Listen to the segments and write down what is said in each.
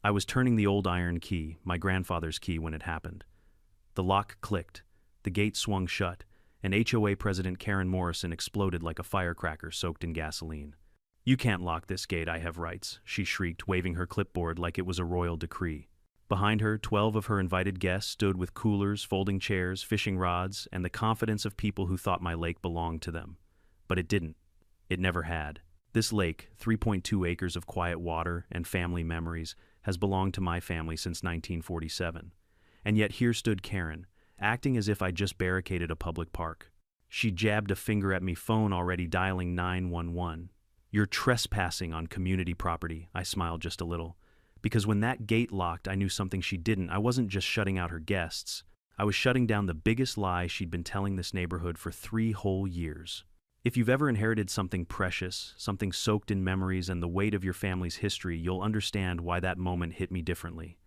I was turning the old iron key, my grandfather's key, when it happened. The lock clicked, the gate swung shut, and HOA President Karen Morrison exploded like a firecracker soaked in gasoline. "You can't lock this gate, I have rights," she shrieked, waving her clipboard like it was a royal decree. Behind her, 12 of her invited guests stood with coolers, folding chairs, fishing rods, and the confidence of people who thought my lake belonged to them. But it didn't. It never had. This lake, 3.2 acres of quiet water and family memories, has belonged to my family since 1947. And yet here stood Karen, acting as if I'd just barricaded a public park. She jabbed a finger at me, phone already dialing 911. "You're trespassing on community property," I smiled just a little. Because when that gate locked, I knew something she didn't. I wasn't just shutting out her guests. I was shutting down the biggest lie she'd been telling this neighborhood for 3 whole years. If you've ever inherited something precious, something soaked in memories and the weight of your family's history, you'll understand why that moment hit me differently.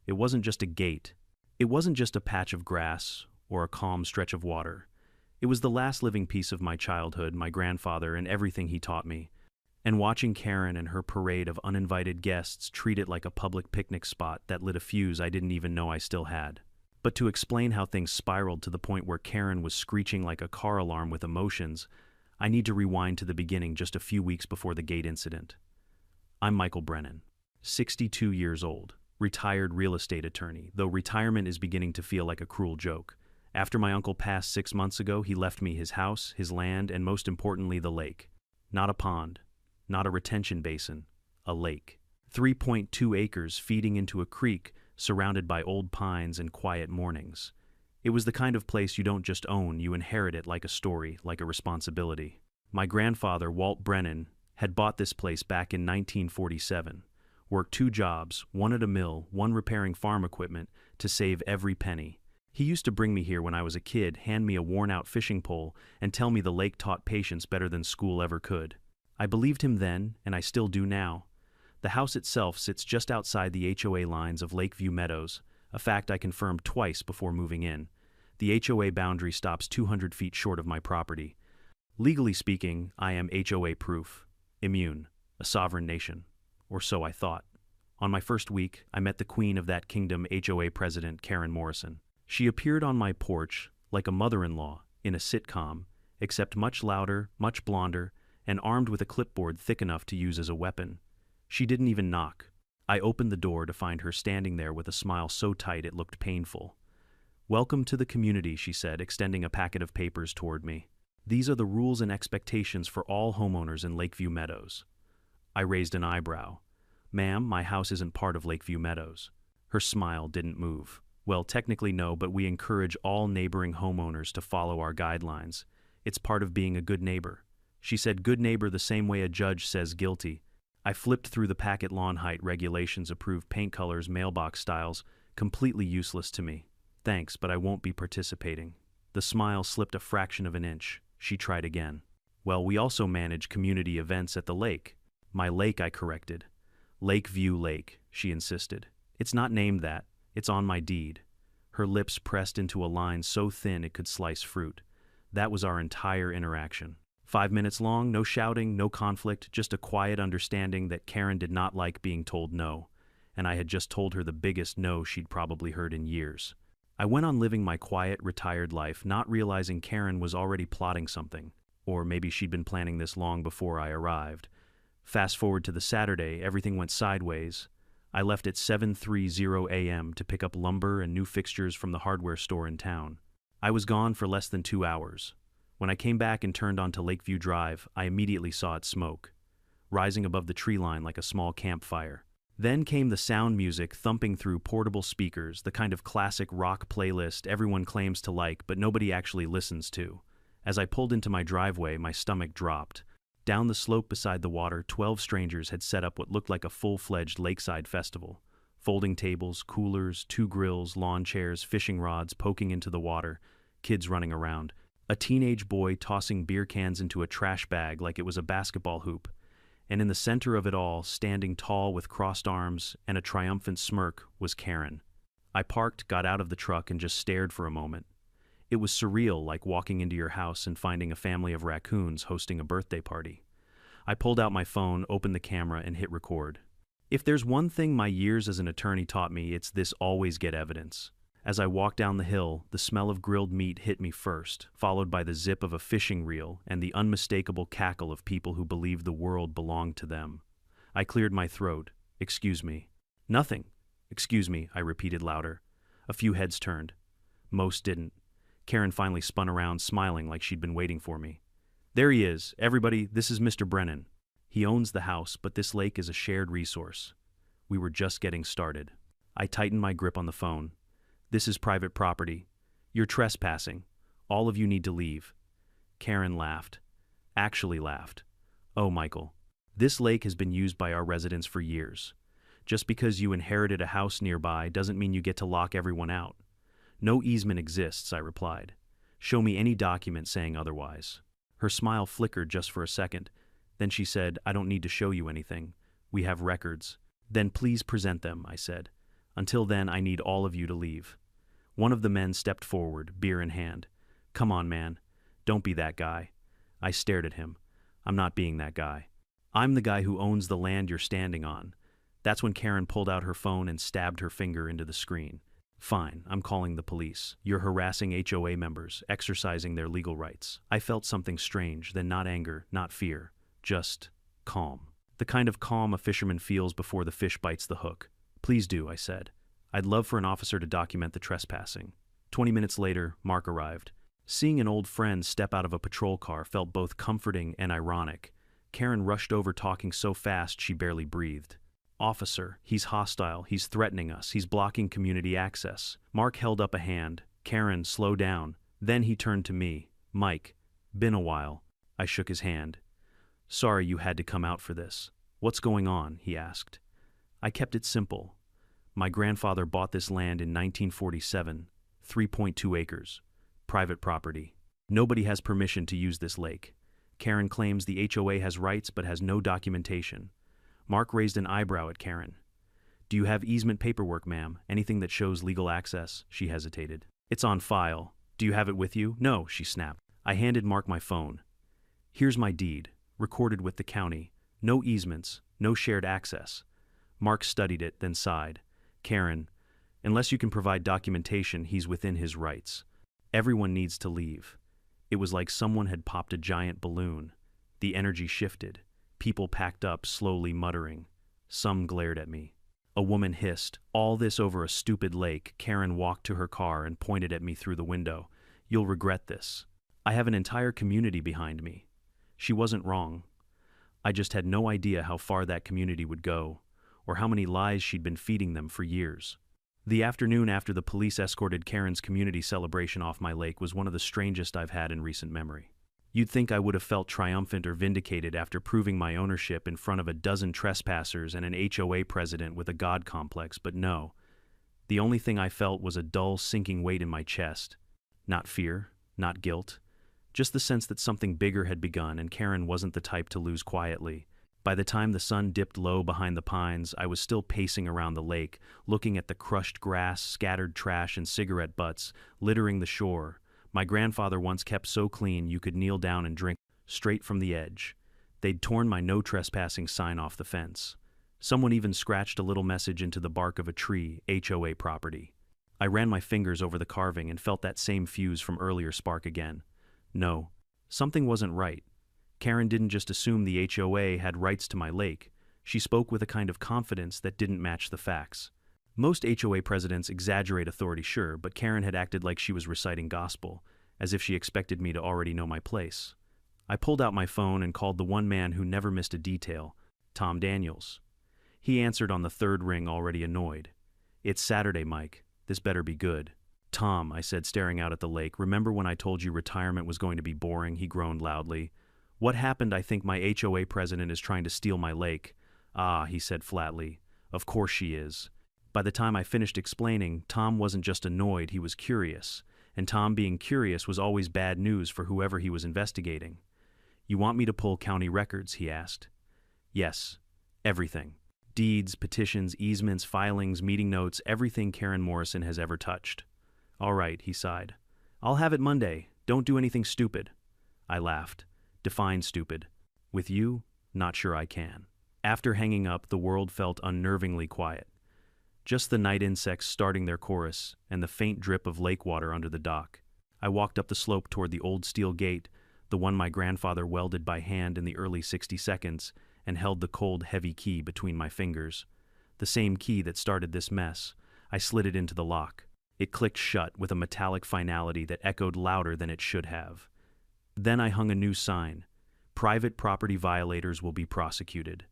It wasn't just a gate. It wasn't just a patch of grass or a calm stretch of water. It was the last living piece of my childhood, my grandfather, and everything he taught me. And watching Karen and her parade of uninvited guests treat it like a public picnic spot that lit a fuse I didn't even know I still had. But to explain how things spiraled to the point where Karen was screeching like a car alarm with emotions, I need to rewind to the beginning, just a few weeks before the gate incident. I'm Michael Brennan, 62 years old, retired real estate attorney, though retirement is beginning to feel like a cruel joke. After my uncle passed 6 months ago, he left me his house, his land, and most importantly, the lake. Not a pond, not a retention basin, a lake. 3.2 acres feeding into a creek, surrounded by old pines and quiet mornings. It was the kind of place you don't just own, you inherit it like a story, like a responsibility. My grandfather, Walt Brennan, had bought this place back in 1947, worked 2 jobs, one at a mill, one repairing farm equipment, to save every penny. He used to bring me here when I was a kid, hand me a worn-out fishing pole, and tell me the lake taught patience better than school ever could. I believed him then, and I still do now. The house itself sits just outside the HOA lines of Lakeview Meadows, a fact I confirmed twice before moving in. The HOA boundary stops 200 feet short of my property. Legally speaking, I am HOA-proof, immune, a sovereign nation. Or so I thought. On my first week, I met the queen of that kingdom, HOA President Karen Morrison. She appeared on my porch like a mother-in-law in a sitcom, except much louder, much blonder, and armed with a clipboard thick enough to use as a weapon. She didn't even knock. I opened the door to find her standing there with a smile so tight it looked painful. "Welcome to the community," she said, extending a packet of papers toward me. "These are the rules and expectations for all homeowners in Lakeview Meadows." I raised an eyebrow. "Ma'am, my house isn't part of Lakeview Meadows." Her smile didn't move. "Well, technically no, but we encourage all neighboring homeowners to follow our guidelines. It's part of being a good neighbor." She said good neighbor the same way a judge says guilty. I flipped through the packet. Lawn height regulations, approved paint colors, mailbox styles, completely useless to me. "Thanks, but I won't be participating." The smile slipped a fraction of an inch. She tried again. "Well, we also manage community events at the lake." "My lake," I corrected. "Lakeview Lake," she insisted. "It's not named that. It's on my deed." Her lips pressed into a line so thin it could slice fruit. That was our entire interaction. 5 minutes long, no shouting, no conflict, just a quiet understanding that Karen did not like being told no, and I had just told her the biggest no she'd probably heard in years. I went on living my quiet, retired life, not realizing Karen was already plotting something, or maybe she'd been planning this long before I arrived. Fast forward to the Saturday, everything went sideways. I left at 7:30 a.m. to pick up lumber and new fixtures from the hardware store in town. I was gone for less than 2 hours. When I came back and turned onto Lakeview Drive, I immediately saw it smoke, rising above the tree line like a small campfire. Then came the sound music thumping through portable speakers, the kind of classic rock playlist everyone claims to like but nobody actually listens to. As I pulled into my driveway, my stomach dropped. Down the slope beside the water, 12 strangers had set up what looked like a full-fledged lakeside festival. Folding tables, coolers, 2 grills, lawn chairs, fishing rods poking into the water, kids running around. A teenage boy tossing beer cans into a trash bag like it was a basketball hoop. And in the center of it all, standing tall with crossed arms and a triumphant smirk, was Karen. I parked, got out of the truck, and just stared for a moment. It was surreal, like walking into your house and finding a family of raccoons hosting a birthday party. I pulled out my phone, opened the camera, and hit record. If there's one thing my years as an attorney taught me, it's this: always get evidence. As I walked down the hill, the smell of grilled meat hit me first, followed by the zip of a fishing reel and the unmistakable cackle of people who believed the world belonged to them. I cleared my throat. "Excuse me." "Nothing." "Excuse me," I repeated louder. A few heads turned. Most didn't. Karen finally spun around, smiling like she'd been waiting for me. "There he is. Everybody, this is Mr. Brennan. He owns the house, but this lake is a shared resource." We were just getting started. I tightened my grip on the phone. "This is private property. You're trespassing. All of you need to leave." Karen laughed. Actually laughed. "Oh, Michael, this lake has been used by our residents for years. Just because you inherited a house nearby doesn't mean you get to lock everyone out." "No easement exists," I replied. "Show me any document saying otherwise." Her smile flickered just for a second. Then she said, "I don't need to show you anything. We have records." "Then please present them," I said. "Until then, I need all of you to leave." One of the men stepped forward, beer in hand. "Come on, man. Don't be that guy." I stared at him. "I'm not being that guy. I'm the guy who owns the land you're standing on." That's when Karen pulled out her phone and stabbed her finger into the screen. "Fine, I'm calling the police. You're harassing HOA members, exercising their legal rights." I felt something strange, then not anger, not fear, just calm. The kind of calm a fisherman feels before the fish bites the hook. "Please do," I said. "I'd love for an officer to document the trespassing." 20 minutes later, Mark arrived. Seeing an old friend step out of a patrol car felt both comforting and ironic. Karen rushed over, talking so fast she barely breathed. "Officer, he's hostile, he's threatening us, he's blocking community access." Mark held up a hand. "Karen, slow down." Then he turned to me. "Mike, been a while." I shook his hand. "Sorry you had to come out for this." "What's going on?" he asked. I kept it simple. My grandfather bought this land in 1947, 3.2 acres, private property. Nobody has permission to use this lake. Karen claims the HOA has rights but has no documentation. Mark raised an eyebrow at Karen. "Do you have easement paperwork, ma'am? Anything that shows legal access?" She hesitated. "It's on file. Do you have it with you?" "No," she snapped. I handed Mark my phone. "Here's my deed, recorded with the county. No easements, no shared access." Mark studied it, then sighed. "Karen, unless you can provide documentation, he's within his rights. Everyone needs to leave." It was like someone had popped a giant balloon. The energy shifted. People packed up, slowly muttering. Some glared at me. A woman hissed, "All this over a stupid lake." Karen walked to her car and pointed at me through the window. "You'll regret this. I have an entire community behind me." She wasn't wrong. I just had no idea how far that community would go, or how many lies she'd been feeding them for years. The afternoon after the police escorted Karen's community celebration off my lake was one of the strangest I've had in recent memory. You'd think I would have felt triumphant or vindicated after proving my ownership in front of a dozen trespassers and an HOA president with a god complex, but no. The only thing I felt was a dull, sinking weight in my chest. Not fear, not guilt, just the sense that something bigger had begun, and Karen wasn't the type to lose quietly. By the time the sun dipped low behind the pines, I was still pacing around the lake, looking at the crushed grass, scattered trash, and cigarette butts littering the shore. My grandfather once kept so clean you could kneel down and drink straight from the edge. They'd torn my no trespassing sign off the fence. Someone even scratched a little message into the bark of a tree, "HOA property." I ran my fingers over the carving and felt that same fuse from earlier spark again. No, something wasn't right. Karen didn't just assume the HOA had rights to my lake. She spoke with a kind of confidence that didn't match the facts. Most HOA presidents exaggerate authority, sure, but Karen had acted like she was reciting gospel, as if she expected me to already know my place. I pulled out my phone and called the one man who never missed a detail, Tom Daniels. He answered on the third ring, already annoyed. "It's Saturday, Mike. This better be good." "Tom," I said, staring out at the lake, "remember when I told you retirement was going to be boring?" He groaned loudly. "What happened? I think my HOA president is trying to steal my lake." "Ah," he said flatly. "Of course she is." By the time I finished explaining, Tom wasn't just annoyed, he was curious. And Tom being curious was always bad news for whoever he was investigating. "You want me to pull county records?" he asked. "Yes. Everything. Deeds, petitions, easements, filings, meeting notes, everything Karen Morrison has ever touched." "All right," he sighed. "I'll have it Monday. Don't do anything stupid." I laughed. "Define stupid." "With you, not sure I can." After hanging up, the world felt unnervingly quiet. Just the night insects starting their chorus and the faint drip of lake water under the dock. I walked up the slope toward the old steel gate, the one my grandfather welded by hand in the early 60s, and held the cold, heavy key between my fingers. The same key that started this mess. I slid it into the lock. It clicked shut with a metallic finality that echoed louder than it should have. Then I hung a new sign. Private property violators will be prosecuted.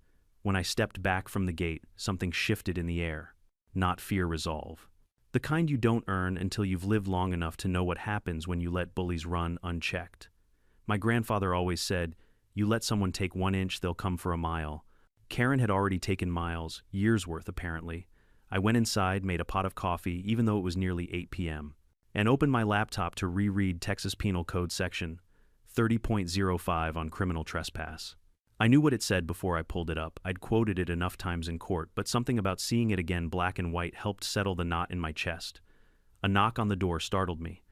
When I stepped back from the gate, something shifted in the air. Not fear, resolve. The kind you don't earn until you've lived long enough to know what happens when you let bullies run unchecked. My grandfather always said, "You let someone take 1 inch, they'll come for a mile." Karen had already taken miles, years worth apparently. I went inside, made a pot of coffee, even though it was nearly 8 p.m., and opened my laptop to reread Texas Penal Code section 30.05 on criminal trespass. I knew what it said before I pulled it up. I'd quoted it enough times in court, but something about seeing it again black and white helped settle the knot in my chest. A knock on the door startled me.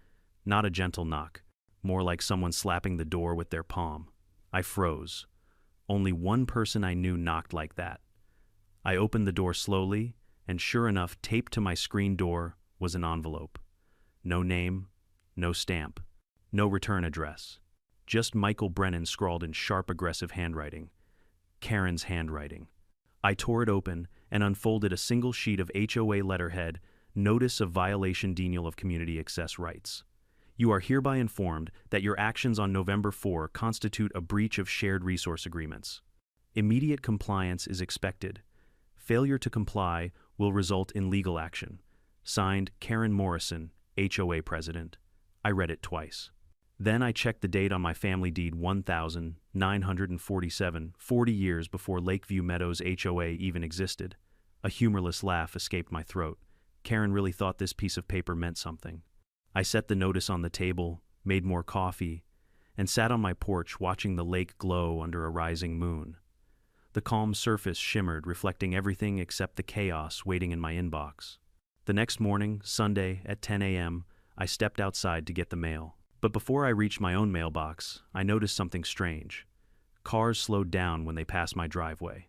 Not a gentle knock, more like someone slapping the door with their palm. I froze. Only one person I knew knocked like that. I opened the door slowly, and sure enough, taped to my screen door was an envelope. No name, no stamp, no return address. Just Michael Brennan scrawled in sharp, aggressive handwriting. Karen's handwriting. I tore it open and unfolded a single sheet of HOA letterhead, Notice of Violation Denial of Community Access Rights. You are hereby informed that your actions on November 4 constitute a breach of shared resource agreements. Immediate compliance is expected. Failure to comply will result in legal action. Signed, Karen Morrison, HOA President. I read it twice. Then I checked the date on my family deed 1947, 40 years before Lakeview Meadows HOA even existed. A humorless laugh escaped my throat. Karen really thought this piece of paper meant something. I set the notice on the table, made more coffee, and sat on my porch watching the lake glow under a rising moon. The calm surface shimmered, reflecting everything except the chaos waiting in my inbox. The next morning, Sunday, at 10 a.m., I stepped outside to get the mail. But before I reached my own mailbox, I noticed something strange. Cars slowed down when they passed my driveway.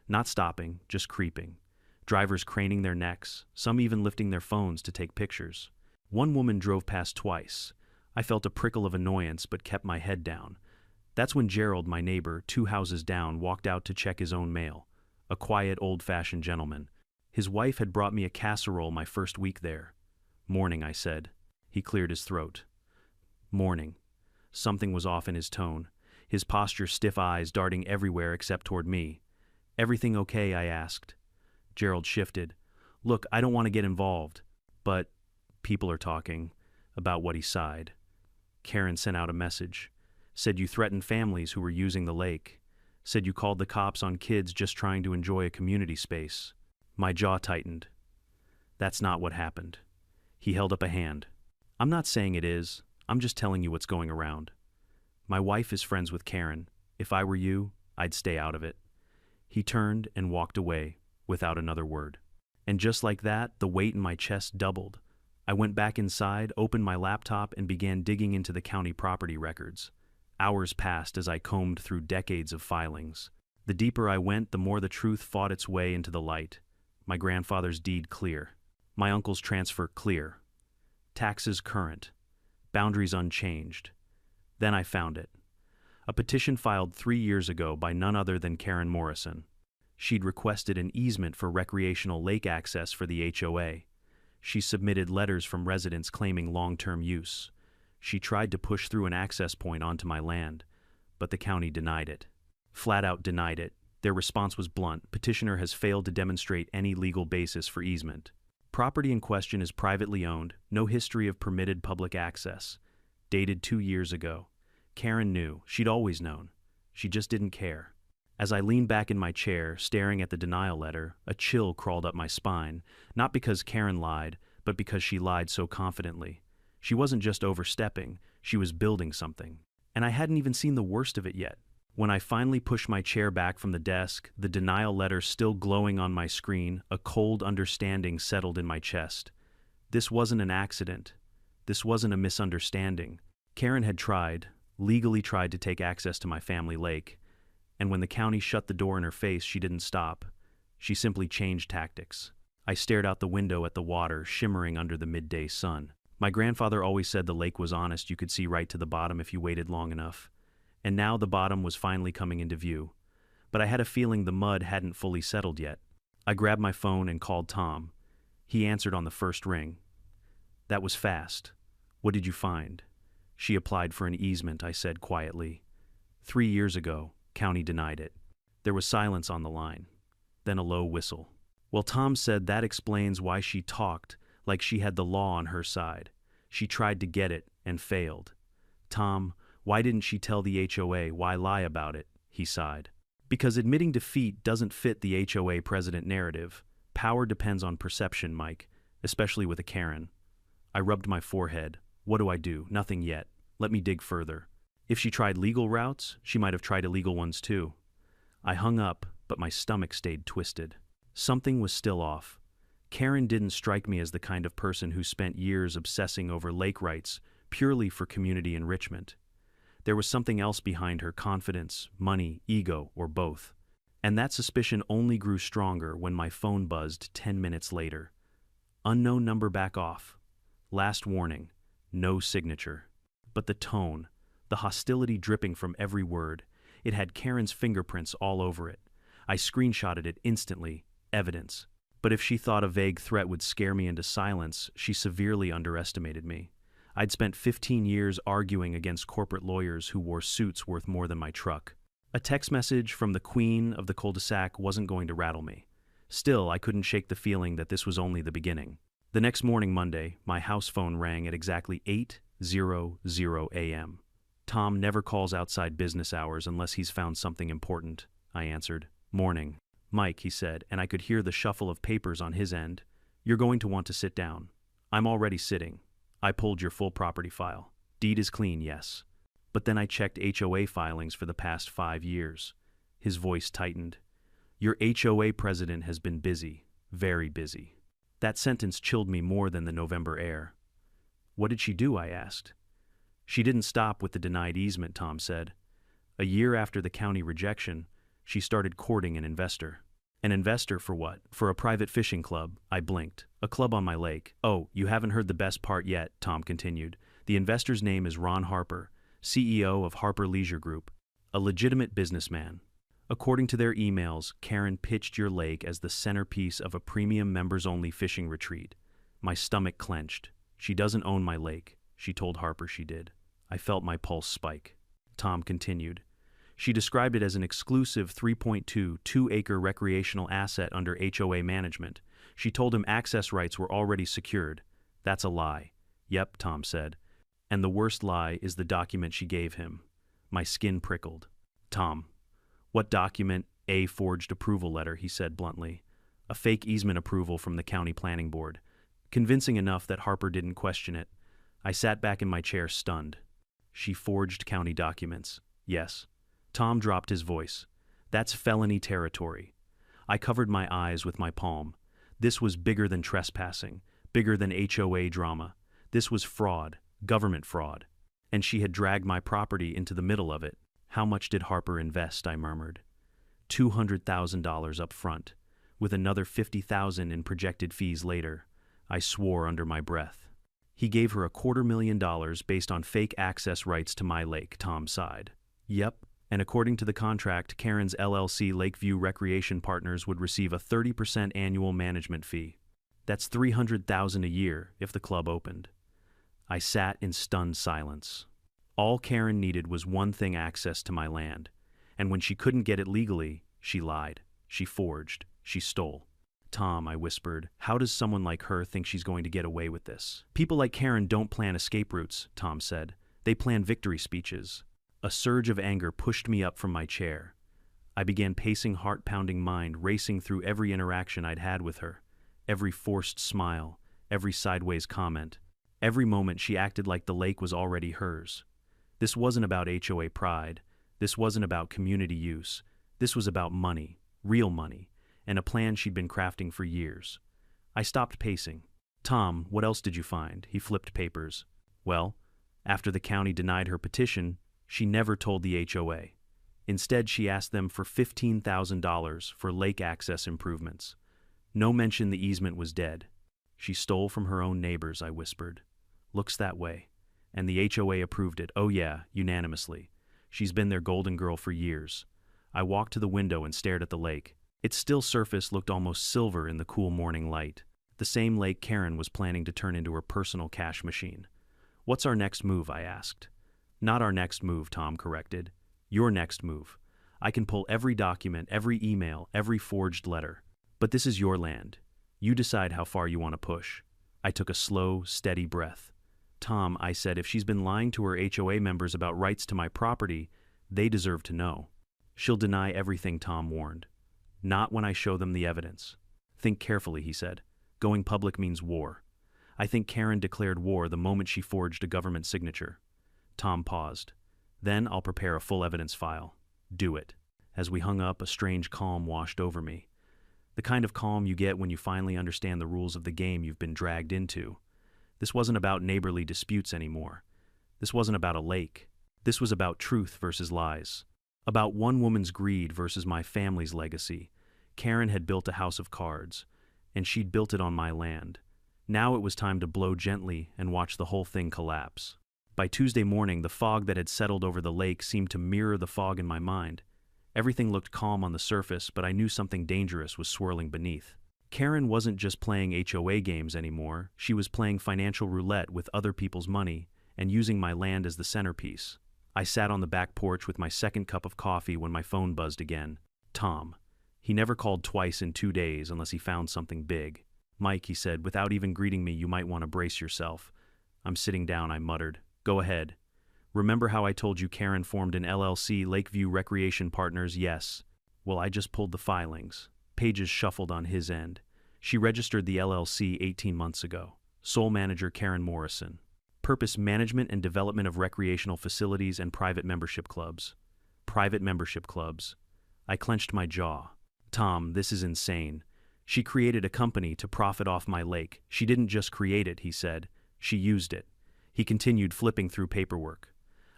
Not stopping, just creeping. Drivers craning their necks, some even lifting their phones to take pictures. One woman drove past twice. I felt a prickle of annoyance but kept my head down. That's when Gerald, my neighbor, 2 houses down, walked out to check his own mail. A quiet, old-fashioned gentleman. His wife had brought me a casserole my first week there. "Morning," I said. He cleared his throat. Morning. Something was off in his tone, his posture, stiff eyes darting everywhere except toward me. "Everything okay?" I asked. Gerald shifted. "Look, I don't want to get involved, but people are talking," about what he sighed. Karen sent out a message. Said you threatened families who were using the lake. Said you called the cops on kids just trying to enjoy a community space. My jaw tightened. That's not what happened. He held up a hand. "I'm not saying it is. I'm just telling you what's going around. My wife is friends with Karen. If I were you, I'd stay out of it." He turned and walked away, without another word. And just like that, the weight in my chest doubled. I went back inside, opened my laptop, and began digging into the county property records. Hours passed as I combed through decades of filings. The deeper I went, the more the truth fought its way into the light. My grandfather's deed clear. My uncle's transfer clear. Taxes current. Boundaries unchanged. Then I found it. A petition filed 3 years ago by none other than Karen Morrison. She'd requested an easement for recreational lake access for the HOA. She submitted letters from residents claiming long-term use. She tried to push through an access point onto my land, but the county denied it. Flat out denied it. Their response was blunt. Petitioner has failed to demonstrate any legal basis for easement. Property in question is privately owned, no history of permitted public access. Dated 2 years ago. Karen knew. She'd always known. She just didn't care. As I leaned back in my chair, staring at the denial letter, a chill crawled up my spine, not because Karen lied, but because she lied so confidently. She wasn't just overstepping, she was building something. And I hadn't even seen the worst of it yet. When I finally pushed my chair back from the desk, the denial letter still glowing on my screen, a cold understanding settled in my chest. This wasn't an accident. This wasn't a misunderstanding. Karen had tried, legally tried to take access to my family lake. And when the county shut the door in her face, she didn't stop. She simply changed tactics. I stared out the window at the water shimmering under the midday sun. My grandfather always said the lake was honest, you could see right to the bottom if you waited long enough. And now the bottom was finally coming into view. But I had a feeling the mud hadn't fully settled yet. I grabbed my phone and called Tom. He answered on the first ring. That was fast. What did you find? She applied for an easement, I said quietly. 3 years ago, county denied it. There was silence on the line. Then a low whistle. Well, Tom said that explains why she talked like she had the law on her side. She tried to get it and failed. Tom, why didn't she tell the HOA? Why lie about it? He sighed. Because admitting defeat doesn't fit the HOA president narrative. Power depends on perception, Mike, especially with a Karen. I rubbed my forehead. What do I do? Nothing yet. Let me dig further. If she tried legal routes, she might have tried illegal ones too. I hung up, but my stomach stayed twisted. Something was still off. Karen didn't strike me as the kind of person who spent years obsessing over lake rights purely for community enrichment. There was something else behind her: confidence, money, ego, or both. And that suspicion only grew stronger when my phone buzzed 10 minutes later. Unknown number, back off. Last warning, no signature. But the tone, the hostility dripping from every word, it had Karen's fingerprints all over it. I screenshotted it instantly, evidence. But if she thought a vague threat would scare me into silence, she severely underestimated me. I'd spent 15 years arguing against corporate lawyers who wore suits worth more than my truck. A text message from the queen of the cul-de-sac wasn't going to rattle me. Still, I couldn't shake the feeling that this was only the beginning. The next morning, Monday, my house phone rang at exactly 8:00 a.m. Tom never calls outside business hours unless he's found something important, I answered. Morning. Mike, he said, and I could hear the shuffle of papers on his end. You're going to want to sit down. I'm already sitting. I pulled your full property file. Deed is clean, yes. But then I checked HOA filings for the past 5 years. His voice tightened. Your HOA president has been busy, very busy. That sentence chilled me more than the November air. What did she do? I asked. She didn't stop with the denied easement, Tom said. A year after the county rejection, she started courting an investor. An investor for what? For a private fishing club, I blinked. A club on my lake. Oh, you haven't heard the best part yet, Tom continued. The investor's name is Ron Harper, CEO of Harper Leisure Group, a legitimate businessman. According to their emails, Karen pitched your lake as the centerpiece of a premium members-only fishing retreat. My stomach clenched. She doesn't own my lake. She told Harper she did. I felt my pulse spike. Tom continued. She described it as an exclusive 3.2 2-acre recreational asset under HOA management. She told him access rights were already secured. That's a lie. Yep, Tom said. And the worst lie is the document she gave him. My skin prickled. Tom, what document? A forged approval letter, he said bluntly. A fake easement approval from the county planning board. Convincing enough that Harper didn't question it. I sat back in my chair stunned. She forged county documents. Yes. Tom dropped his voice. That's felony territory. I covered my eyes with my palm. This was bigger than trespassing, bigger than HOA drama. This was fraud, government fraud. And she had dragged my property into the middle of it. How much did Harper invest? I murmured. $200,000 up front, with another $50,000 in projected fees later. I swore under my breath. He gave her $250,000 based on fake access rights to my lake, Tom sighed. Yep. And according to the contract, Karen's LLC Lakeview Recreation Partners would receive a 30% annual management fee. That's $300,000 a year if the club opened. I sat in stunned silence. All Karen needed was one thing: access to my land. And when she couldn't get it legally, she lied. She forged. She stole. Tom, I whispered, how does someone like her think she's going to get away with this? People like Karen don't plan escape routes, Tom said. They plan victory speeches. A surge of anger pushed me up from my chair. I began pacing, heart-pounding mind racing through every interaction I'd had with her, every forced smile, every sideways comment. Every moment she acted like the lake was already hers. This wasn't about HOA pride. This wasn't about community use. This was about money, real money, and a plan she'd been crafting for years. I stopped pacing. Tom, what else did you find? He flipped papers. Well, after the county denied her petition, she never told the HOA. Instead, she asked them for $15,000 for lake access improvements. No mention the easement was dead. She stole from her own neighbors, I whispered. Looks that way. And the HOA approved it. Oh yeah, unanimously. She's been their golden girl for years. I walked to the window and stared at the lake. Its still surface looked almost silver in the cool morning light. The same lake Karen was planning to turn into her personal cash machine. What's our next move? I asked. Not our next move, Tom corrected. Your next move. I can pull every document, every email, every forged letter. But this is your land. You decide how far you want to push. I took a slow, steady breath. Tom, I said, if she's been lying to her HOA members about rights to my property, they deserve to know. She'll deny everything, Tom warned. Not when I show them the evidence. Think carefully, he said. Going public means war. I think Karen declared war the moment she forged a government signature. Tom paused. Then I'll prepare a full evidence file. Do it. As we hung up, a strange calm washed over me. The kind of calm you get when you finally understand the rules of the game you've been dragged into. This wasn't about neighborly disputes anymore. This wasn't about a lake. This was about truth versus lies. About one woman's greed versus my family's legacy. Karen had built a house of cards, and she'd built it on my land. Now it was time to blow gently and watch the whole thing collapse. By Tuesday morning, the fog that had settled over the lake seemed to mirror the fog in my mind. Everything looked calm on the surface, but I knew something dangerous was swirling beneath. Karen wasn't just playing HOA games anymore. She was playing financial roulette with other people's money and using my land as the centerpiece. I sat on the back porch with my second cup of coffee when my phone buzzed again. Tom. He never called twice in 2 days unless he found something big. Mike, he said, without even greeting me, you might want to brace yourself. I'm sitting down, I muttered. Go ahead. Remember how I told you Karen formed an LLC, Lakeview Recreation Partners? Yes. Well, I just pulled the filings. Pages shuffled on his end. She registered the LLC 18 months ago. Sole manager Karen Morrison. Purpose: management and development of recreational facilities and private membership clubs. Private membership clubs. I clenched my jaw. Tom, this is insane. She created a company to profit off my lake. She didn't just create it, he said. She used it. He continued flipping through paperwork.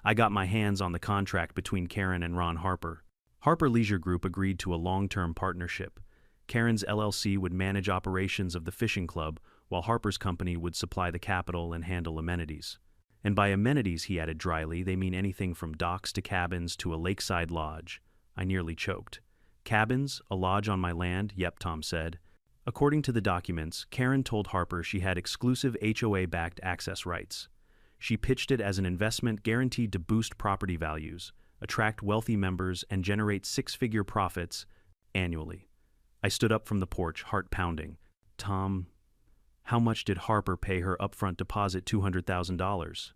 I got my hands on the contract between Karen and Ron Harper. Harper Leisure Group agreed to a long-term partnership. Karen's LLC would manage operations of the fishing club, while Harper's company would supply the capital and handle amenities. And by amenities, he added dryly, they mean anything from docks to cabins to a lakeside lodge. I nearly choked. Cabins? A lodge on my land? Yep, Tom said. According to the documents, Karen told Harper she had exclusive HOA-backed access rights. She pitched it as an investment guaranteed to boost property values, attract wealthy members, and generate six-figure profits annually. I stood up from the porch, heart pounding. Tom, how much did Harper pay her upfront deposit? $200,000.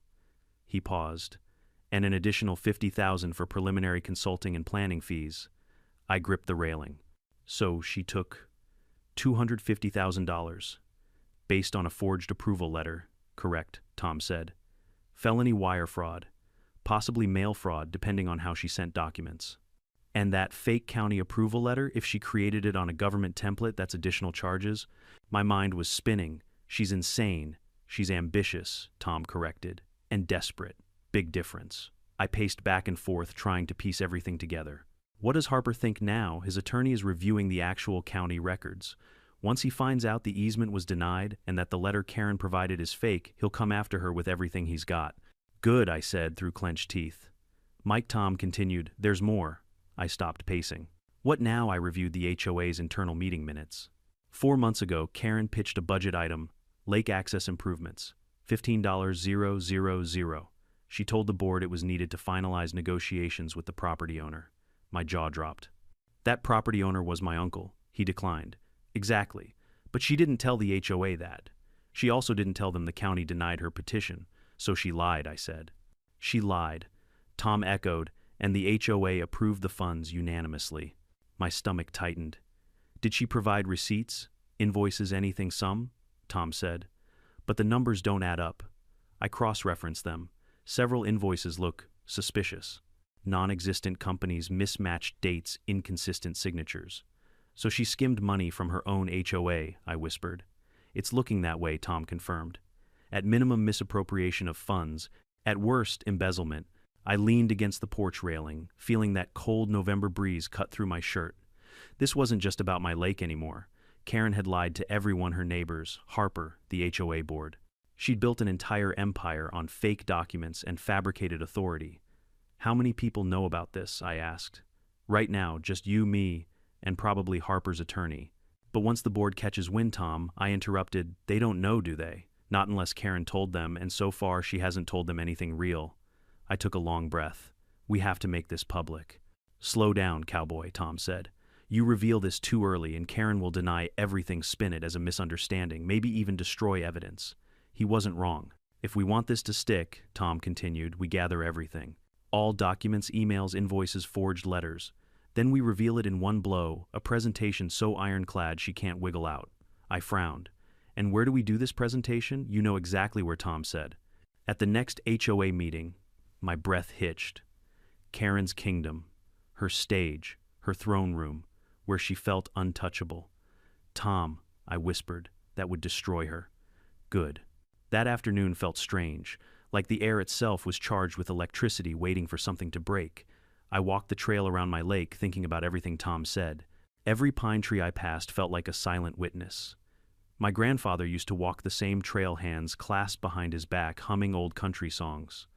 He paused. And an additional $50,000 for preliminary consulting and planning fees. I gripped the railing. So she took $250,000. Based on a forged approval letter. Correct, Tom said. Felony wire fraud. Possibly mail fraud, depending on how she sent documents. And that fake county approval letter, if she created it on a government template, that's additional charges. My mind was spinning. She's insane. She's ambitious, Tom corrected. And desperate. Big difference. I paced back and forth, trying to piece everything together. What does Harper think now? His attorney is reviewing the actual county records. Once he finds out the easement was denied and that the letter Karen provided is fake, he'll come after her with everything he's got. Good, I said through clenched teeth. Mike Tom continued, there's more. I stopped pacing. What now? I reviewed the HOA's internal meeting minutes. 4 months ago, Karen pitched a budget item, lake access improvements, $15,000. She told the board it was needed to finalize negotiations with the property owner. My jaw dropped. That property owner was my uncle. He declined. Exactly. But she didn't tell the HOA that. She also didn't tell them the county denied her petition. So she lied, I said. She lied. Tom echoed, and the HOA approved the funds unanimously. My stomach tightened. Did she provide receipts, invoices, anything? Some? Tom said. But the numbers don't add up. I cross-referenced them. Several invoices look suspicious. Non-existent companies, mismatched dates, inconsistent signatures. So she skimmed money from her own HOA, I whispered. It's looking that way, Tom confirmed. At minimum, misappropriation of funds. At worst, embezzlement. I leaned against the porch railing, feeling that cold November breeze cut through my shirt. This wasn't just about my lake anymore. Karen had lied to everyone, her neighbors, Harper, the HOA board. She'd built an entire empire on fake documents and fabricated authority. How many people know about this? I asked. Right now, just you, me, and probably Harper's attorney. But once the board catches wind, Tom, I interrupted, they don't know, do they? Not unless Karen told them, and so far she hasn't told them anything real. I took a long breath. We have to make this public. Slow down, cowboy, Tom said. You reveal this too early and Karen will deny everything, spin it as a misunderstanding, maybe even destroy evidence. He wasn't wrong. If we want this to stick, Tom continued, we gather everything. All documents, emails, invoices, forged letters. Then we reveal it in one blow, a presentation so ironclad she can't wiggle out. I frowned. And where do we do this presentation? You know exactly where, Tom said. At the next HOA meeting. My breath hitched. Karen's kingdom. Her stage. Her throne room. Where she felt untouchable. Tom, I whispered, that would destroy her. Good. That afternoon felt strange, like the air itself was charged with electricity waiting for something to break. I walked the trail around my lake thinking about everything Tom said. Every pine tree I passed felt like a silent witness. My grandfather used to walk the same trail, hands clasped behind his back, humming old country songs.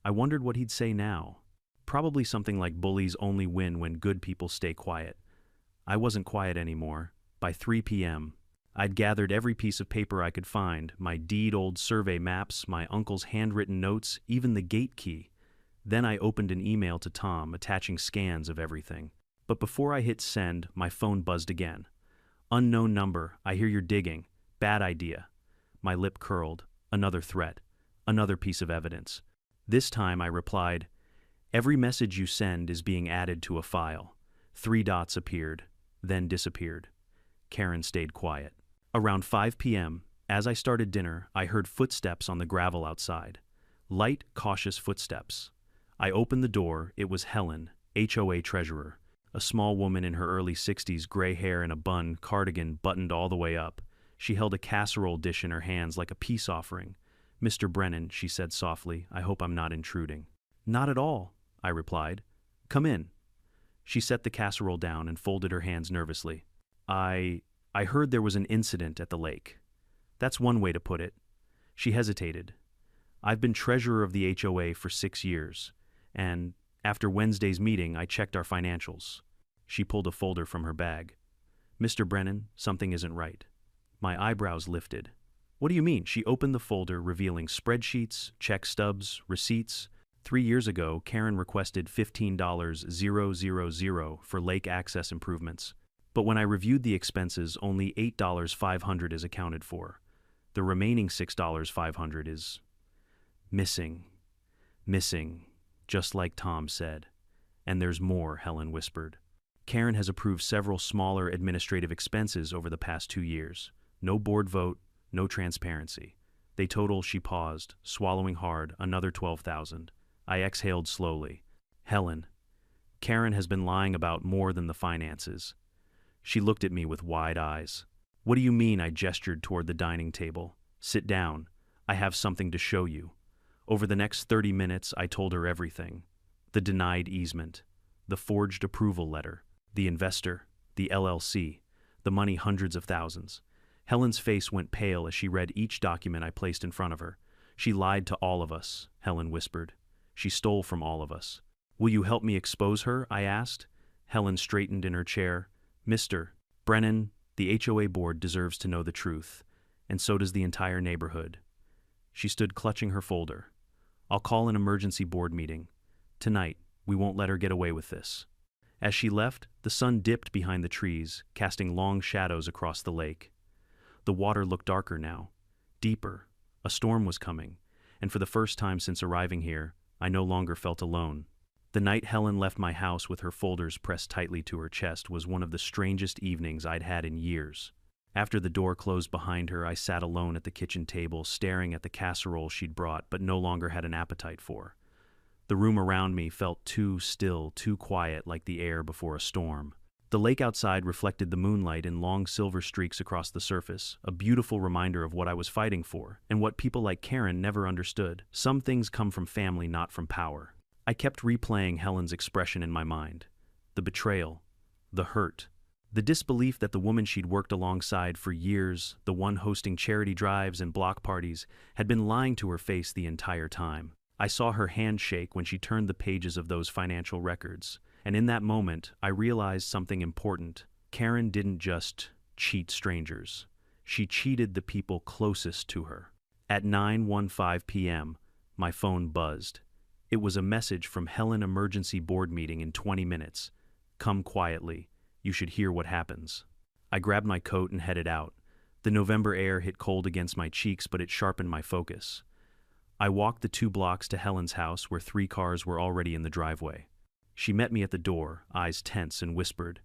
I wondered what he'd say now. Probably something like bullies only win when good people stay quiet. I wasn't quiet anymore. By 3 p.m., I'd gathered every piece of paper I could find, my deed, old survey maps, my uncle's handwritten notes, even the gate key. Then I opened an email to Tom, attaching scans of everything. But before I hit send, my phone buzzed again. Unknown number, I hear you're digging. Bad idea. My lip curled. Another threat. Another piece of evidence. This time I replied, every message you send is being added to a file. 3 dots appeared, then disappeared. Karen stayed quiet. Around 5 p.m., as I started dinner, I heard footsteps on the gravel outside. Light, cautious footsteps. I opened the door. It was Helen, HOA treasurer, a small woman in her early 60s, gray hair in a bun, cardigan buttoned all the way up. She held a casserole dish in her hands like a peace offering. Mr. Brennan, she said softly, I hope I'm not intruding. Not at all, I replied. Come in. She set the casserole down and folded her hands nervously. I heard there was an incident at the lake. That's one way to put it. She hesitated. I've been treasurer of the HOA for 6 years, and after Wednesday's meeting, I checked our financials. She pulled a folder from her bag. Mr. Brennan, something isn't right. My eyebrows lifted. What do you mean? She opened the folder, revealing spreadsheets, check stubs, receipts. 3 years ago, Karen requested $15,000 for lake access improvements. But when I reviewed the expenses, only $8,500 is accounted for. The remaining $6,500 is missing. Missing, just like Tom said. And there's more, Helen whispered. Karen has approved several smaller administrative expenses over the past 2 years. No board vote, no transparency. They total, she paused, swallowing hard, another $12,000. I exhaled slowly. Helen, Karen has been lying about more than the finances. She looked at me with wide eyes. What do you mean? I gestured toward the dining table. Sit down. I have something to show you. Over the next 30 minutes, I told her everything. The denied easement, the forged approval letter, the investor, the LLC, the money, hundreds of thousands. Helen's face went pale as she read each document I placed in front of her. She lied to all of us, Helen whispered. She stole from all of us. Will you help me expose her? I asked. Helen straightened in her chair. Mr. Brennan, the HOA board deserves to know the truth, and so does the entire neighborhood. She stood clutching her folder. I'll call an emergency board meeting. Tonight, we won't let her get away with this. As she left, the sun dipped behind the trees, casting long shadows across the lake. The water looked darker now, deeper. A storm was coming, and for the first time since arriving here, I no longer felt alone. The night Helen left my house with her folders pressed tightly to her chest was one of the strangest evenings I'd had in years. After the door closed behind her, I sat alone at the kitchen table, staring at the casserole she'd brought but no longer had an appetite for. The room around me felt too still, too quiet, like the air before a storm. The lake outside reflected the moonlight in long silver streaks across the surface, a beautiful reminder of what I was fighting for, and what people like Karen never understood. Some things come from family, not from power. I kept replaying Helen's expression in my mind. The betrayal, the hurt, the disbelief that the woman she'd worked alongside for years, the one hosting charity drives and block parties, had been lying to her face the entire time. I saw her hand shake when she turned the pages of those financial records, and in that moment, I realized something important. Karen didn't just cheat strangers. She cheated the people closest to her. At 9:15 p.m., my phone buzzed. It was a message from Helen emergency board meeting in 20 minutes. Come quietly. You should hear what happens. I grabbed my coat and headed out. The November air hit cold against my cheeks, but it sharpened my focus. I walked the 2 blocks to Helen's house where 3 cars were already in the driveway. She met me at the door, eyes tense, and whispered,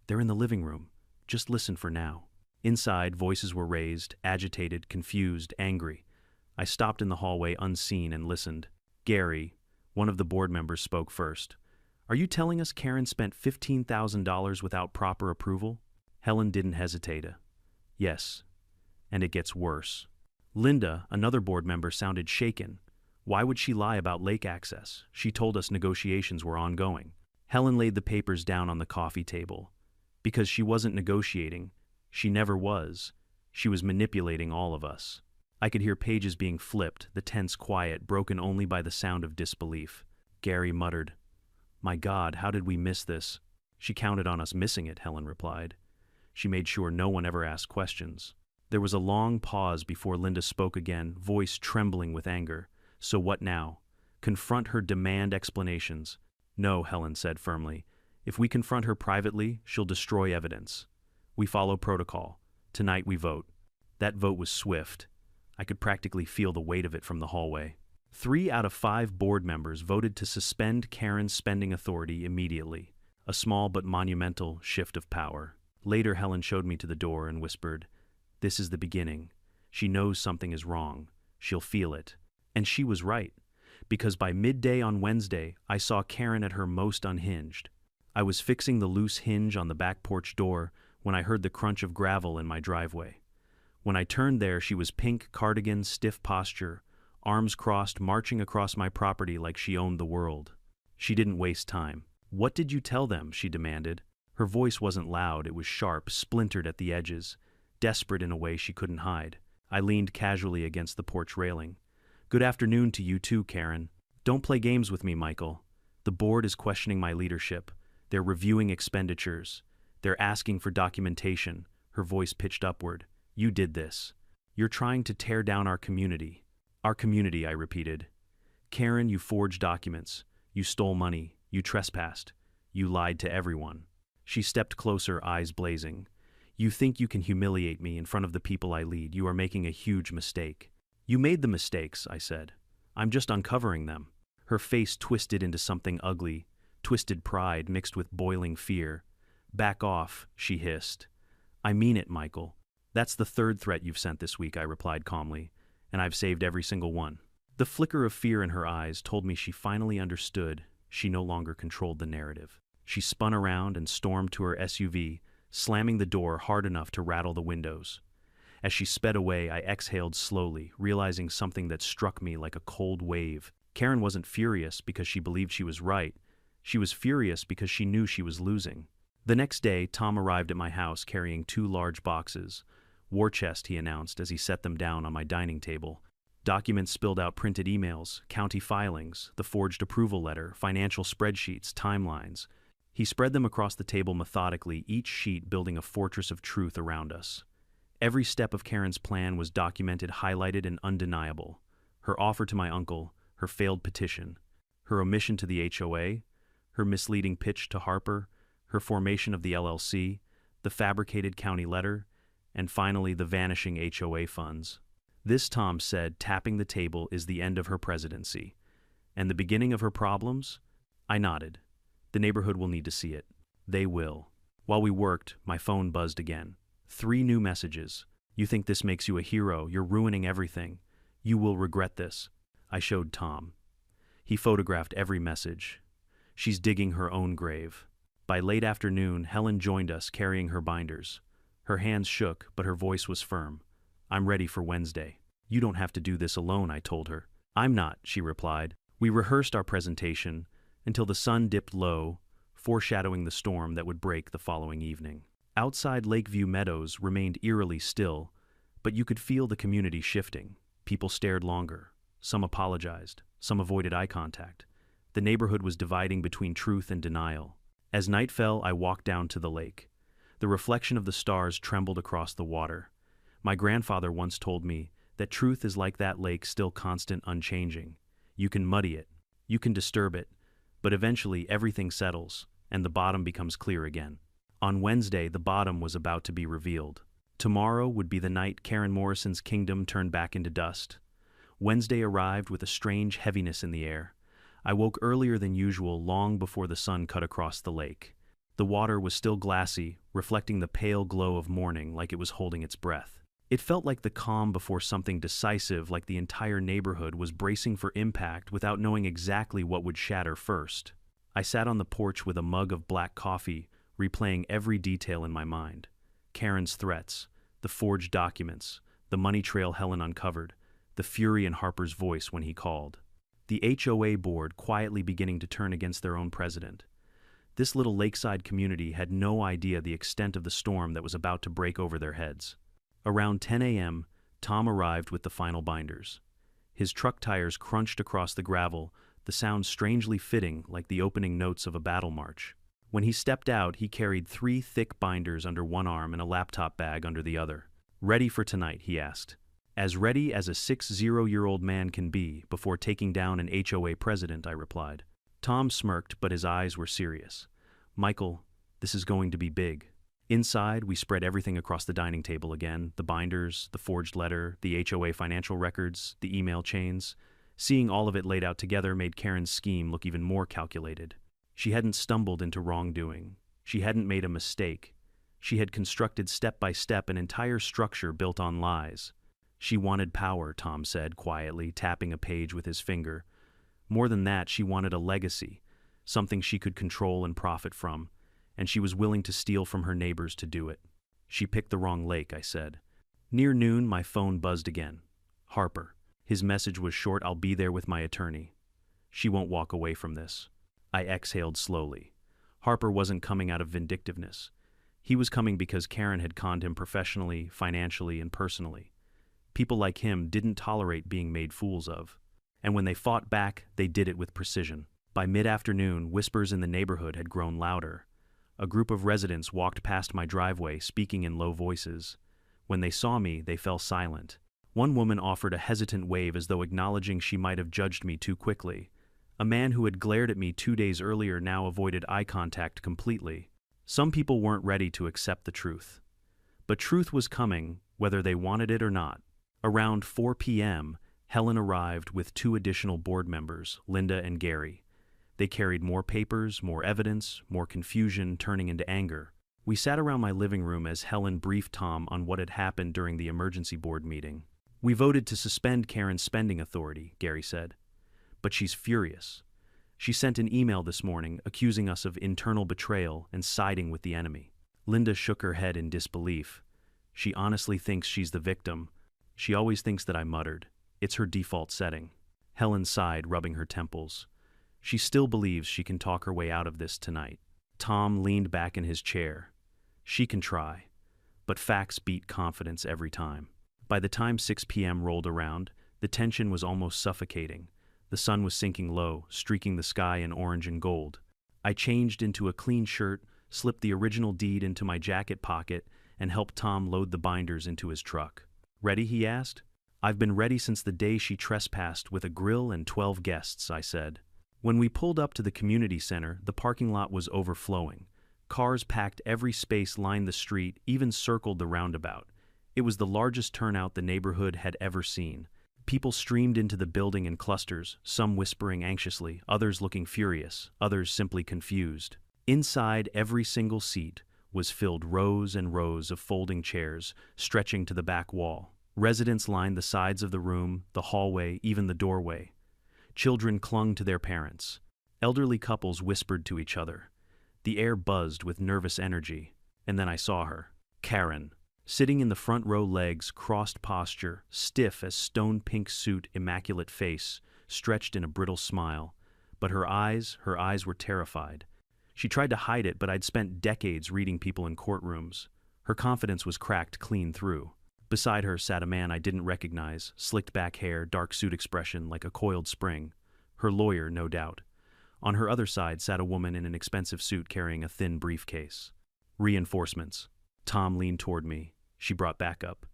"They're in the living room. Just listen for now." Inside, voices were raised, agitated, confused, angry. I stopped in the hallway unseen and listened. Gary, one of the board members, spoke first. "Are you telling us Karen spent $15,000 without proper approval?" Helen didn't hesitate. "Yes, and it gets worse." Linda, another board member, sounded shaken. "Why would she lie about lake access? She told us negotiations were ongoing." Helen laid the papers down on the coffee table. "Because she wasn't negotiating. She never was. She was manipulating all of us." I could hear pages being flipped, the tense quiet broken only by the sound of disbelief. Gary muttered, "My God, how did we miss this?" "She counted on us missing it," Helen replied. "She made sure no one ever asked questions." There was a long pause before Linda spoke again, voice trembling with anger. "So what now? Confront her, demand explanations." "No," Helen said firmly. "If we confront her privately, she'll destroy evidence. We follow protocol. Tonight we vote." That vote was swift. I could practically feel the weight of it from the hallway. 3 out of 5 board members voted to suspend Karen's spending authority immediately, a small but monumental shift of power. Later, Helen showed me to the door and whispered, "This is the beginning. She knows something is wrong. She'll feel it." And she was right, because by midday on Wednesday, I saw Karen at her most unhinged. I was fixing the loose hinge on the back porch door when I heard the crunch of gravel in my driveway. When I turned there, she was pink cardigan, stiff posture, arms crossed, marching across my property like she owned the world. She didn't waste time. "What did you tell them?" she demanded. Her voice wasn't loud, it was sharp, splintered at the edges, desperate in a way she couldn't hide. I leaned casually against the porch railing. "Good afternoon to you too, Karen. Don't play games with me, Michael. The board is questioning my leadership. They're reviewing expenditures. They're asking for documentation." Her voice pitched upward. "You did this. You're trying to tear down our community." "Our community," I repeated. "Karen, you forged documents. You stole money. You trespassed. You lied to everyone." She stepped closer, eyes blazing. "You think you can humiliate me in front of the people I lead. You are making a huge mistake." "You made the mistakes," I said. "I'm just uncovering them." Her face twisted into something ugly, twisted pride mixed with boiling fear. "Back off," she hissed. "I mean it, Michael. That's the 3rd threat you've sent this week," I replied calmly, "and I've saved every single one." The flicker of fear in her eyes told me she finally understood she no longer controlled the narrative. She spun around and stormed to her SUV, slamming the door hard enough to rattle the windows. As she sped away, I exhaled slowly, realizing something that struck me like a cold wave. Karen wasn't furious because she believed she was right. She was furious because she knew she was losing. The next day, Tom arrived at my house carrying 2 large boxes. "War chest," he announced as he set them down on my dining table. Documents spilled out, printed emails, county filings, the forged approval letter, financial spreadsheets, timelines. He spread them across the table methodically, each sheet building a fortress of truth around us. Every step of Karen's plan was documented, highlighted, and undeniable. Her offer to my uncle, her failed petition, her omission to the HOA, her misleading pitch to Harper, her formation of the LLC, the fabricated county letter, and finally the vanishing HOA funds. "This," Tom said, tapping the table, "is the end of her presidency. And the beginning of her problems?" I nodded. "The neighborhood will need to see it." "They will." While we worked, my phone buzzed again. 3 new messages. "You think this makes you a hero. You're ruining everything. You will regret this." I showed Tom. He photographed every message. "She's digging her own grave." By late afternoon, Helen joined us carrying her binders. Her hands shook, but her voice was firm. "I'm ready for Wednesday." "You don't have to do this alone," I told her. "I'm not," she replied. We rehearsed our presentation until the sun dipped low, foreshadowing the storm that would break the following evening. Outside Lakeview Meadows remained eerily still, but you could feel the community shifting. People stared longer. Some apologized. Some avoided eye contact. The neighborhood was dividing between truth and denial. As night fell, I walked down to the lake. The reflection of the stars trembled across the water. My grandfather once told me that truth is like that lake, still constant, unchanging. You can muddy it, you can disturb it, but eventually everything settles, and the bottom becomes clear again. On Wednesday, the bottom was about to be revealed. Tomorrow would be the night Karen Morrison's kingdom turned back into dust. Wednesday arrived with a strange heaviness in the air. I woke earlier than usual, long before the sun cut across the lake. The water was still glassy, reflecting the pale glow of morning like it was holding its breath. It felt like the calm before something decisive, like the entire neighborhood was bracing for impact without knowing exactly what would shatter first. I sat on the porch with a mug of black coffee, replaying every detail in my mind. Karen's threats, the forged documents, the money trail Helen uncovered, the fury in Harper's voice when he called. The HOA board quietly beginning to turn against their own president. This little lakeside community had no idea the extent of the storm that was about to break over their heads. Around 10 a.m., Tom arrived with the final binders. His truck tires crunched across the gravel, the sound strangely fitting like the opening notes of a battle march. When he stepped out, he carried 3 thick binders under one arm and a laptop bag under the other. "Ready for tonight?" he asked. "As ready as a 60-year-old man can be before taking down an HOA president," I replied. Tom smirked, but his eyes were serious. "Michael, this is going to be big." Inside, we spread everything across the dining table again, the binders, the forged letter, the HOA financial records, the email chains. Seeing all of it laid out together made Karen's scheme look even more calculated. She hadn't stumbled into wrongdoing. She hadn't made a mistake. She had constructed step by step an entire structure built on lies. She wanted power, Tom said quietly, tapping a page with his finger. More than that, she wanted a legacy, something she could control and profit from, and she was willing to steal from her neighbors to do it. She picked the wrong lake, I said. Near noon, my phone buzzed again. Harper. His message was short: "I'll be there with my attorney." She won't walk away from this. I exhaled slowly. Harper wasn't coming out of vindictiveness. He was coming because Karen had conned him professionally, financially, and personally. People like him didn't tolerate being made fools of. And when they fought back, they did it with precision. By mid-afternoon, whispers in the neighborhood had grown louder. A group of residents walked past my driveway, speaking in low voices. When they saw me, they fell silent. One woman offered a hesitant wave as though acknowledging she might have judged me too quickly. A man who had glared at me 2 days earlier now avoided eye contact completely. Some people weren't ready to accept the truth. But truth was coming, whether they wanted it or not. Around 4 p.m., Helen arrived with 2 additional board members, Linda and Gary. They carried more papers, more evidence, more confusion turning into anger. We sat around my living room as Helen briefed Tom on what had happened during the emergency board meeting. "We voted to suspend Karen's spending authority," Gary said. "But she's furious. She sent an email this morning accusing us of internal betrayal and siding with the enemy." Linda shook her head in disbelief. "She honestly thinks she's the victim. She always thinks that," I muttered. "It's her default setting." Helen sighed, rubbing her temples. She still believes she can talk her way out of this tonight. Tom leaned back in his chair. "She can try, but facts beat confidence every time." By the time 6 p.m. rolled around, the tension was almost suffocating. The sun was sinking low, streaking the sky in orange and gold. I changed into a clean shirt, slipped the original deed into my jacket pocket, and helped Tom load the binders into his truck. "Ready?" he asked. "I've been ready since the day she trespassed with a grill and 12 guests," I said. When we pulled up to the community center, the parking lot was overflowing. Cars packed every space, lined the street, even circled the roundabout. It was the largest turnout the neighborhood had ever seen. People streamed into the building in clusters, some whispering anxiously, others looking furious, others simply confused. Inside, every single seat was filled, rows and rows of folding chairs stretching to the back wall. Residents lined the sides of the room, the hallway, even the doorway. Children clung to their parents. Elderly couples whispered to each other. The air buzzed with nervous energy. And then I saw her. Karen. Sitting in the front row, legs crossed, posture stiff as stone, pink suit, immaculate face, stretched in a brittle smile. But her eyes were terrified. She tried to hide it, but I'd spent decades reading people in courtrooms. Her confidence was cracked clean through. Beside her sat a man I didn't recognize, slicked back hair, dark suit expression like a coiled spring. Her lawyer, no doubt. On her other side sat a woman in an expensive suit carrying a thin briefcase. Reinforcements. Tom leaned toward me. She brought backup.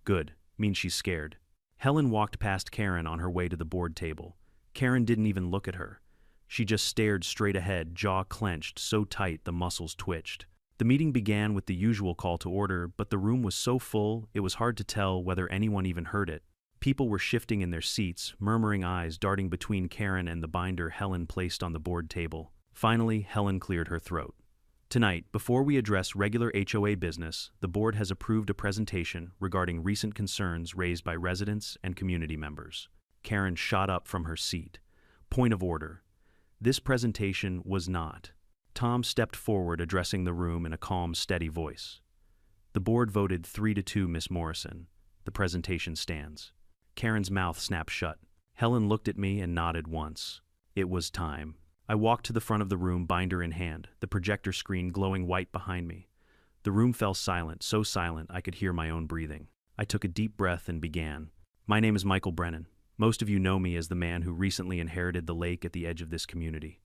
Good. Means she's scared. Helen walked past Karen on her way to the board table. Karen didn't even look at her. She just stared straight ahead, jaw clenched, so tight the muscles twitched. The meeting began with the usual call to order, but the room was so full it was hard to tell whether anyone even heard it. People were shifting in their seats, murmuring eyes darting between Karen and the binder Helen placed on the board table. Finally, Helen cleared her throat. Tonight, before we address regular HOA business, the board has approved a presentation regarding recent concerns raised by residents and community members. Karen shot up from her seat. Point of order. This presentation was not. Tom stepped forward, addressing the room in a calm, steady voice. The board voted 3-2, Miss Morrison. The presentation stands. Karen's mouth snapped shut. Helen looked at me and nodded once. It was time. I walked to the front of the room, binder in hand, the projector screen glowing white behind me. The room fell silent, so silent I could hear my own breathing. I took a deep breath and began. My name is Michael Brennan. Most of you know me as the man who recently inherited the lake at the edge of this community.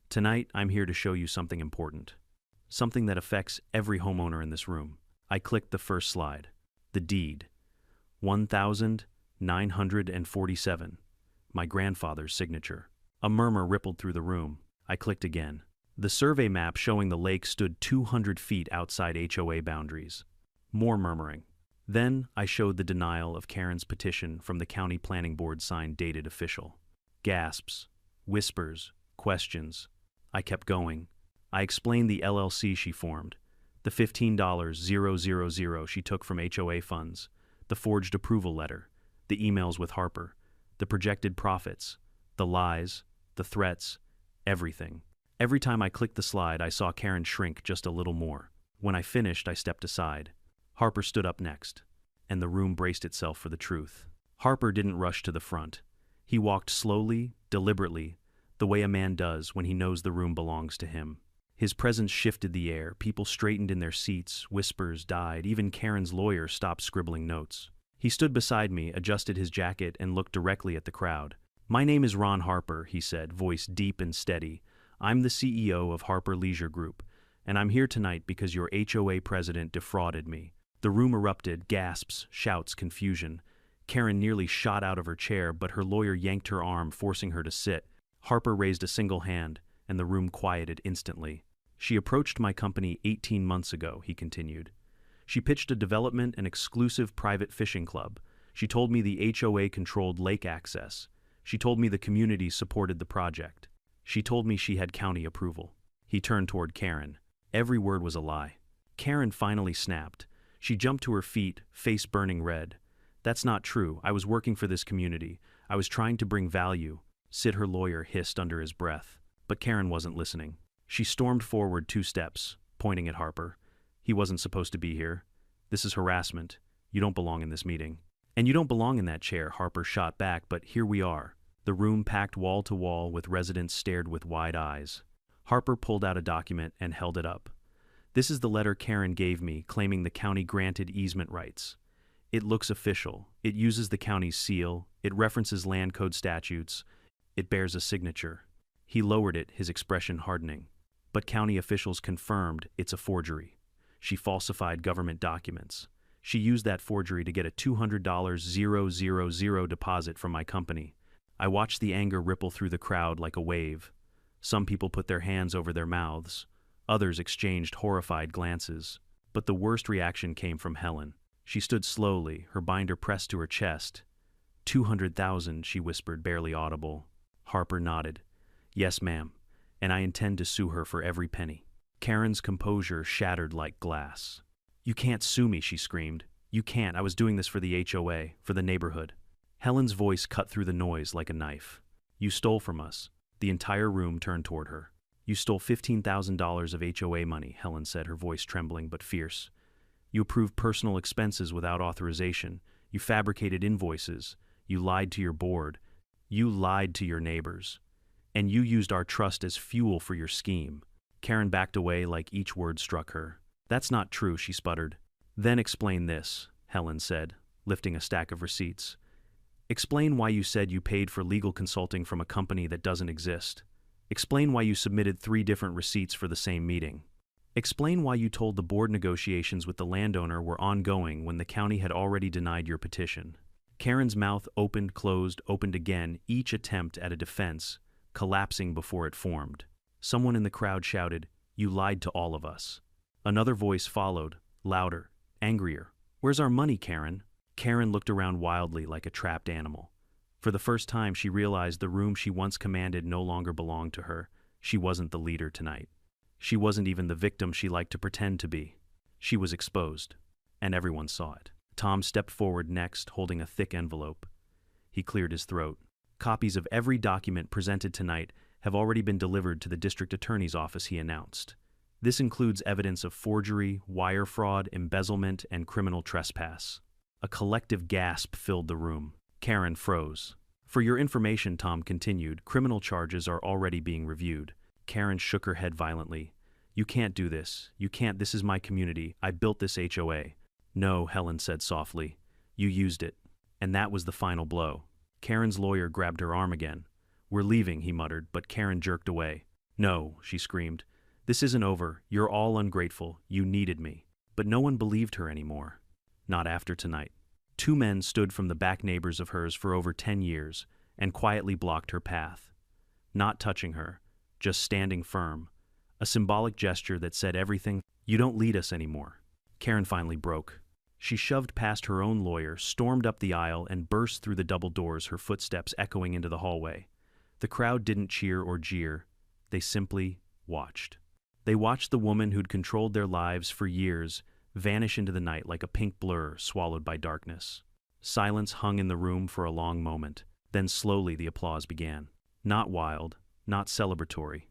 Tonight, I'm here to show you something important. Something that affects every homeowner in this room. I clicked the first slide. The deed. 1,947. My grandfather's signature. A murmur rippled through the room. I clicked again. The survey map showing the lake stood 200 feet outside HOA boundaries. More murmuring. Then I showed the denial of Karen's petition from the county planning board signed dated official. Gasps, whispers, questions. I kept going. I explained the LLC she formed, the $15,000 she took from HOA funds, the forged approval letter, the emails with Harper, the projected profits, the lies, the threats, everything. Every time I clicked the slide, I saw Karen shrink just a little more. When I finished, I stepped aside. Harper stood up next, and the room braced itself for the truth. Harper didn't rush to the front. He walked slowly, deliberately, the way a man does when he knows the room belongs to him. His presence shifted the air. People straightened in their seats, whispers died, even Karen's lawyer stopped scribbling notes. He stood beside me, adjusted his jacket, and looked directly at the crowd. My name is Ron Harper, he said, voice deep and steady. I'm the CEO of Harper Leisure Group, and I'm here tonight because your HOA president defrauded me. The room erupted, gasps, shouts, confusion. Karen nearly shot out of her chair, but her lawyer yanked her arm, forcing her to sit. Harper raised a single hand, and the room quieted instantly. She approached my company 18 months ago, he continued. She pitched a development and exclusive private fishing club. She told me the HOA controlled lake access. She told me the community supported the project. She told me she had county approval. He turned toward Karen. Every word was a lie. Karen finally snapped. She jumped to her feet, face burning red. That's not true. I was working for this community. I was trying to bring value. Sid, her lawyer, hissed under his breath. But Karen wasn't listening. She stormed forward 2 steps, pointing at Harper. He wasn't supposed to be here. This is harassment. You don't belong in this meeting. And you don't belong in that chair, Harper shot back, but here we are. The room packed wall to wall with residents stared with wide eyes. Harper pulled out a document and held it up. This is the letter Karen gave me, claiming the county granted easement rights. It looks official. It uses the county's seal. It references land code statutes. It bears a signature. He lowered it, his expression hardening. But county officials confirmed it's a forgery. She falsified government documents. She used that forgery to get a $200,000 deposit from my company. I watched the anger ripple through the crowd like a wave. Some people put their hands over their mouths. Others exchanged horrified glances. But the worst reaction came from Helen. She stood slowly, her binder pressed to her chest. 200,000, she whispered, barely audible. Harper nodded. Yes, ma'am, and I intend to sue her for every penny. Karen's composure shattered like glass. You can't sue me, she screamed. You can't. I was doing this for the HOA, for the neighborhood. Helen's voice cut through the noise like a knife. You stole from us. The entire room turned toward her. You stole $15,000 of HOA money, Helen said, her voice trembling but fierce. You approved personal expenses without authorization. You fabricated invoices. You lied to your board. You lied to your neighbors. And you used our trust as fuel for your scheme. Karen backed away like each word struck her. That's not true, she sputtered. Then explain this, Helen said, lifting a stack of receipts. Explain why you said you paid for legal consulting from a company that doesn't exist. Explain why you submitted 3 different receipts for the same meeting. Explain why you told the board negotiations with the landowner were ongoing when the county had already denied your petition. Karen's mouth opened, closed, opened again, each attempt at a defense, collapsing before it formed. Someone in the crowd shouted, "You lied to all of us." Another voice followed, louder, angrier. "Where's our money, Karen?" Karen looked around wildly like a trapped animal. For the first time, she realized the room she once commanded no longer belonged to her. She wasn't the leader tonight. She wasn't even the victim she liked to pretend to be. She was exposed, and everyone saw it. Tom stepped forward next, holding a thick envelope. He cleared his throat. Copies of every document presented tonight have already been delivered to the district attorney's office, he announced. This includes evidence of forgery, wire fraud, embezzlement, and criminal trespass. A collective gasp filled the room. Karen froze. For your information, Tom continued, criminal charges are already being reviewed. Karen shook her head violently. You can't do this. You can't. This is my community. I built this HOA. No, Helen said softly. You used it. And that was the final blow. Karen's lawyer grabbed her arm again. We're leaving, he muttered, but Karen jerked away. No, she screamed. This isn't over. You're all ungrateful. You needed me. But no one believed her anymore. Not after tonight. 2 men stood from the back neighbors of hers for over 10 years and quietly blocked her path. Not touching her, just standing firm. A symbolic gesture that said everything. You don't lead us anymore. Karen finally broke. She shoved past her own lawyer, stormed up the aisle, and burst through the double doors, her footsteps echoing into the hallway. The crowd didn't cheer or jeer. They simply watched. They watched the woman who'd controlled their lives for years vanish into the night like a pink blur swallowed by darkness. Silence hung in the room for a long moment. Then slowly the applause began. Not wild, not celebratory.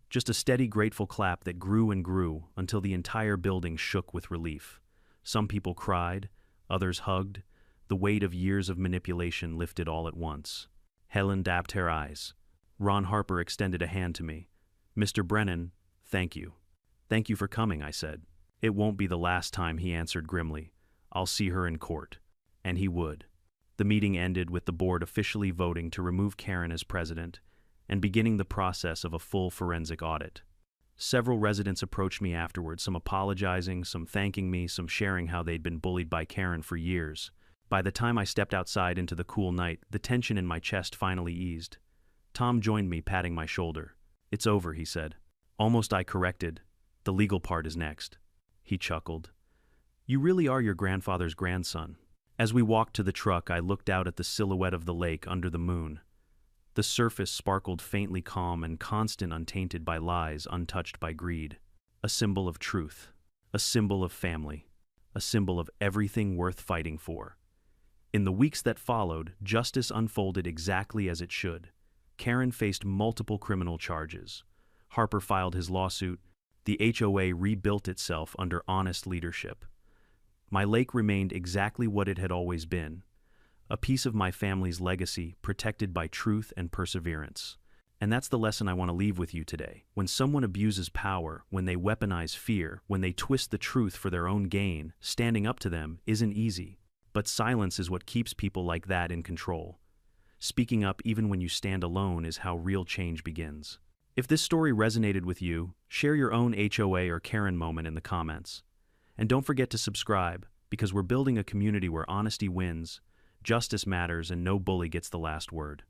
Just a steady, grateful clap that grew and grew until the entire building shook with relief. Some people cried, others hugged. The weight of years of manipulation lifted all at once. Helen dapped her eyes. Ron Harper extended a hand to me. Mr. Brennan, thank you. Thank you for coming, I said. It won't be the last time, he answered grimly. I'll see her in court. And he would. The meeting ended with the board officially voting to remove Karen as president and beginning the process of a full forensic audit. Several residents approached me afterward, some apologizing, some thanking me, some sharing how they'd been bullied by Karen for years. By the time I stepped outside into the cool night, the tension in my chest finally eased. Tom joined me, patting my shoulder. It's over, he said. Almost, I corrected. The legal part is next. He chuckled. You really are your grandfather's grandson. As we walked to the truck, I looked out at the silhouette of the lake under the moon. The surface sparkled faintly calm and constant, untainted by lies, untouched by greed. A symbol of truth. A symbol of family. A symbol of everything worth fighting for. In the weeks that followed, justice unfolded exactly as it should. Karen faced multiple criminal charges. Harper filed his lawsuit. The HOA rebuilt itself under honest leadership. My lake remained exactly what it had always been. A piece of my family's legacy protected by truth and perseverance. And that's the lesson I want to leave with you today. When someone abuses power, when they weaponize fear, when they twist the truth for their own gain, standing up to them isn't easy. But silence is what keeps people like that in control. Speaking up even when you stand alone is how real change begins. If this story resonated with you, share your own HOA or Karen moment in the comments. And don't forget to subscribe, because we're building a community where honesty wins, justice matters, and no bully gets the last word.